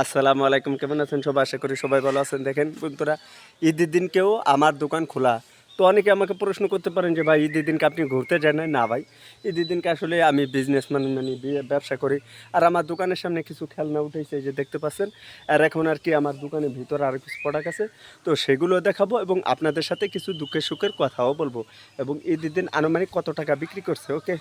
আসসালামু আলাইকুম, কেমন আছেন সবাই? আশা করি সবাই ভালো আছেন। দেখেন বন্ধুরা, ঈদের দিনকেও আমার দোকান খোলা। তো অনেকে আমাকে প্রশ্ন করতে পারেন যে ভাই ঈদের দিনকে আপনি ঘুরতে যান না? না ভাই, ঈদের দিনকে আসলে আমি বিজনেসম্যান মানে ব্যবসা করি। আর আমার দোকানের সামনে কিছু খেলনা উঠেছে, এই যে দেখতে পাচ্ছেন। আর এখন আর কি আমার দোকানের ভিতরে আরও কিছু প্রোডাক্ট আছে, তো সেগুলো দেখাবো এবং আপনাদের সাথে কিছু দুঃখের সুখের কথাও বলবো। এবং ঈদের দিন আনুমানিক কত টাকা বিক্রি করছে, ওকে।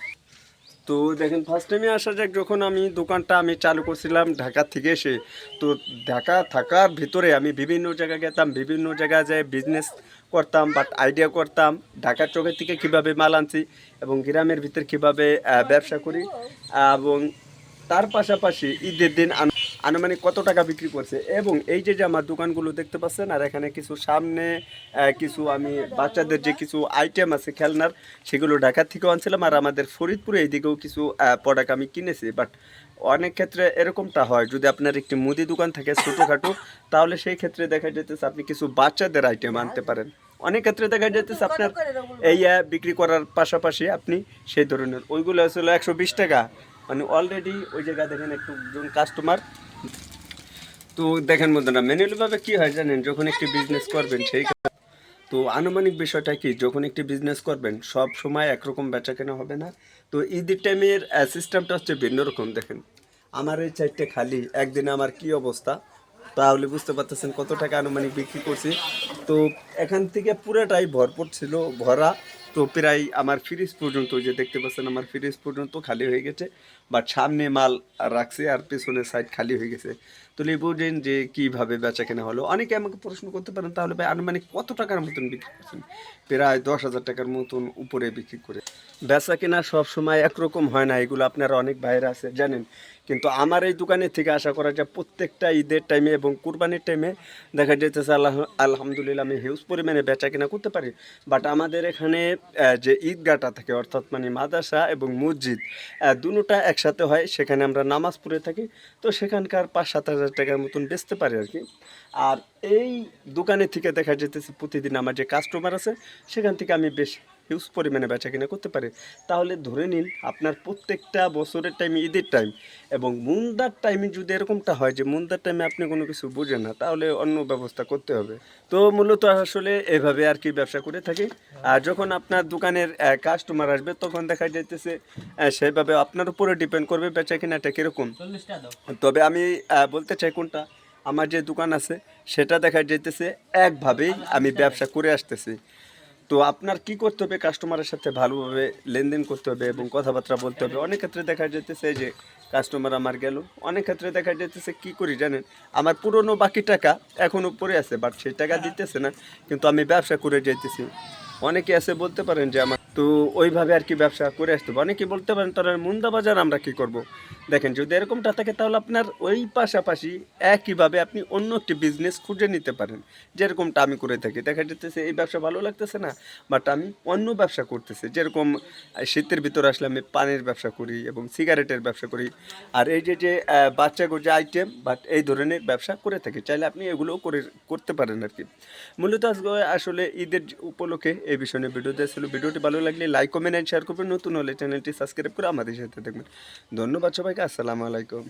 তো দেখেন, ফার্স্ট টাইমে আসা যাক, যখন আমি দোকানটা চালু করছিলাম ঢাকা থেকে এসে, তো ঢাকা থাকার ভিতরে আমি বিভিন্ন জায়গায় গেতাম, বিভিন্ন জায়গায় যেয়ে বিজনেস করতাম, বাট আইডিয়া করতাম ঢাকার চোখের থেকে কীভাবে মাল আনছি এবং গ্রামের ভিতর কীভাবে ব্যবসা করি। এবং তার পাশাপাশি ঈদের দিন আনুমানিক কত টাকা বিক্রি করছে। এবং এই যে যে আমার দোকানগুলো দেখতে পাচ্ছেন, আর এখানে কিছু সামনে কিছু আমি বাচ্চাদের যে কিছু আইটেম আছে খেলনার, সেগুলো ঢাকা থেকেও আনছিলাম। আর আমাদের ফরিদপুরে এইদিকেও কিছু প্রোডাক্ট আমি কিনেছি। বাট অনেক ক্ষেত্রে এরকমটা হয়, যদি আপনার একটি মুদি দোকান থাকে ছোটোখাটো, তাহলে সেই ক্ষেত্রে দেখা যেতেছে আপনি কিছু বাচ্চাদের আইটেম আনতে পারেন। অনেক ক্ষেত্রে দেখা যেতেছে আপনার এই বিক্রি করার পাশাপাশি আপনি সেই ধরনের ওইগুলো আসলে 120 টাকা, মানে অলরেডি ওই জায়গায় দেখেন একজন কাস্টমার। তো দেখেন বন্ধুরা, ম্যানুয়ালিভাবে কী হয় জানেন, যখন একটি বিজনেস করবেন সেই তো আনুমানিক বিষয়টা কি, যখন একটি বিজনেস করবেন সব সময় একরকম বেচা কেনা হবে না। তো ঈদের টাইমের সিস্টেমটা হচ্ছে ভিন্ন রকম। দেখেন আমার এই চারটে খালি, একদিনে আমার কি অবস্থা, তাহলে বুঝতে পারতেছেন কত টাকা আনুমানিক বিক্রি করছি। তো এখান থেকে পুরোটাই ভরপুর ছিল, ভরা। তো প্রায় আমার ফ্রিজ পর্যন্ত, ওই যে দেখতে পাচ্ছেন আমার ফ্রিজ পর্যন্ত খালি হয়ে গেছে। বাট সামনে মাল রাখছে আর পেছনের সাইড খালি হয়ে গেছে। তো বুঝেন যে কীভাবে বেচা কেনা হলো। অনেকে আমাকে প্রশ্ন করতে পারেন, তাহলে ভাই আনুমানিক কত টাকার মতন বিক্রি করছেন? প্রায় 10,000 টাকার মতন উপরে বিক্রি করে। বেচা কেনা সবসময় একরকম হয় না, এগুলো আপনারা অনেক বাইরে আছে জানেন। কিন্তু আমার এই দোকানের থেকে আশা করা যায় প্রত্যেকটা ঈদের টাইমে এবং কুরবানির টাইমে দেখা যেতেছে আলহামদুলিল্লাহ আমি হিউজ পরিমাণে বেচা কেনা করতে পারি। বাট আমাদের এখানে যে ঈদগাহটা থাকে, অর্থাৎ মানে মাদ্রাসা এবং মসজিদ দুটোটা একসাথে হয়, সেখানে আমরা নামাজ পড়ে থাকি। তো সেখানকার 5-7 হাজার টাকার মতন বেচতে পারি আর কি। আর এই দোকানের থেকে দেখা যেতেছে প্রতিদিন আমার যে কাস্টমার আছে, সেখান থেকে আমি বেশ হিউজ পরিমাণে বেচা কিনা করতে পারি। তাহলে ধরে নিন আপনার প্রত্যেকটা বছরের টাইম, ঈদের টাইম এবং মুন্দার টাইমে যদি এরকমটা হয় যে মুন্দার টাইমে আপনি কোনো কিছু বুঝেন না, তাহলে অন্য ব্যবস্থা করতে হবে। তো মূলত আসলে এভাবে আর কি ব্যবসা করে থাকি। আর যখন আপনার দোকানের কাস্টমার আসবে, তখন দেখা যাইতেছে সেভাবে আপনার উপরে ডিপেন্ড করবে বেচা কিনাটা কীরকম। তবে আমি বলতে চাই কোনটা, আমার যে দোকান আছে সেটা দেখা যাইতেছে একভাবেই আমি ব্যবসা করে আসতেছি। তো আপনার কি করতে হবে, কাস্টমারের সাথে ভালোভাবে লেনদেন করতে হবে এবং কথাবার্তা বলতে হবে। অনেক ক্ষেত্রে দেখা যেতেছে যে কাস্টমার আমার গেল, অনেক ক্ষেত্রে দেখা যেতেছে কি করি জানেন, আমার পুরনো বাকি টাকা এখনও পড়ে আছে, বাট সেই টাকা দিতেছে না, কিন্তু আমি ব্যবসা করে যাইতেছি। অনেকে আছে বলতে পারেন যে আমার তো ওইভাবে আর কি ব্যবসা করে আসতে হবে। অনেকে বলতে পারেন তারা মুন্দা বাজার আমরা কি করব। দেখেন, যদি এরকমটা থাকে তাহলে আপনার ওই পাশাপাশি একইভাবে আপনি অন্য একটি বিজনেস খুঁজে নিতে পারেন, যেরকমটা আমি করে থাকি। দেখা যেতেছে এই ব্যবসা ভালো লাগতেছে না, বাট আমি অন্য ব্যবসা করতেছি। যেরকম শীতের ভিতরে আসলে আমি পানির ব্যবসা করি এবং সিগারেটের ব্যবসা করি। আর এই যে যে বাচ্চাগুলো যে আইটেম, বাট এই ধরনের ব্যবসা করে থাকি। চাইলে আপনি এগুলোও করতে পারেন আর কি। মূলত আজকে আসলে ঈদের উপলক্ষে এই বিষয়ে নিয়ে ভিডিও দিয়েছিল। ভিডিওটি ভালো লাগলে লাইক, কমেন্ট অ্যান্ড শেয়ার করবেন। নতুন হলে চ্যানেলটি সাবস্ক্রাইব করে আমাদের সাথে দেখবেন। ধন্যবাদ সবাইকে। আসসালামু আলাইকুম।